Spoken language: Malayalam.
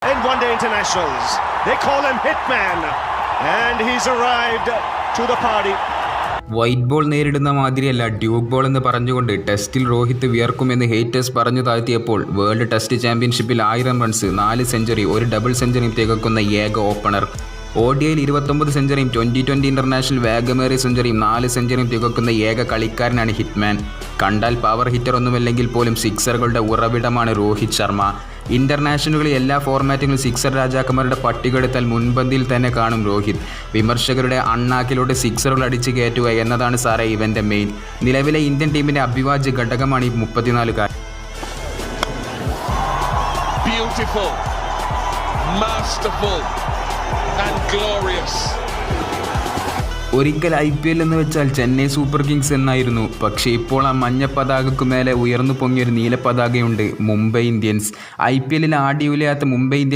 in one-day internationals. They call him Hitman, and he's arrived to the party. White ball നേരിടുന്ന മാതിരിയല്ല ഡ്യൂക്ക് ബോൾ എന്ന് പറഞ്ഞുകൊണ്ട് ടെസ്റ്റിൽ രോഹിത് വിയർക്കുമെന്ന് ഹേറ്റേഴ്സ് പറഞ്ഞു താഴ്ത്തിയപ്പോൾ വേൾഡ് ടെസ്റ്റ് ചാമ്പ്യൻഷിപ്പിൽ 1000 റൺസ് 4 സെഞ്ചുറി ഒരു ഡബിൾ സെഞ്ചുറിയും തികക്കുന്ന ഏക ഓപ്പണർ. ODIയിൽ 29 സെഞ്ചുറിയും T20 ഇന്റർനാഷണൽ വേഗമേറിയ സെഞ്ചുറിയും 4 സെഞ്ചുറിയും തികക്കുന്ന ഏക കളിക്കാരനാണ് ഹിറ്റ്മാൻ. കണ്ടാൽ പവർ ഹിറ്റർ ഒന്നുമല്ലെങ്കിൽ പോലും സിക്സറുകളുടെ ഉറവിടമാണ് രോഹിത് ശർമ്മ. ഇന്റർനാഷണലുകളിൽ എല്ലാ ഫോർമാറ്റുകളും സിക്സർ രാജാക്കന്മാരുടെ പട്ടിക എടുത്താൽ മുൻപന്തിയിൽ തന്നെ കാണും രോഹിത്. വിമർശകരുടെ അണ്ണാക്കിലൂടെ സിക്സറുകൾ അടിച്ചു കയറ്റുക എന്നതാണ് സാറേ ഇവന്റെ മെയിൻ. നിലവിലെ ഇന്ത്യൻ ടീമിന്റെ അവിഭാജ്യ ഘടകമാണ് ഈ 34കാരൻ. Beautiful, masterful and glorious. ഒരിക്കൽ IPL എന്ന് വെച്ചാൽ ചെന്നൈ സൂപ്പർ കിങ്സ് എന്നായിരുന്നു. പക്ഷേ ഇപ്പോൾ ആ മഞ്ഞ പതാകയ്ക്കു മേലെ ഉയർന്നു പൊങ്ങിയൊരു നീല പതാകയുണ്ട്, മുംബൈ ഇന്ത്യൻസ്. IPLൽ ആടിയുലയാത്ത മുംബൈ ഇന്ത്യൻസ്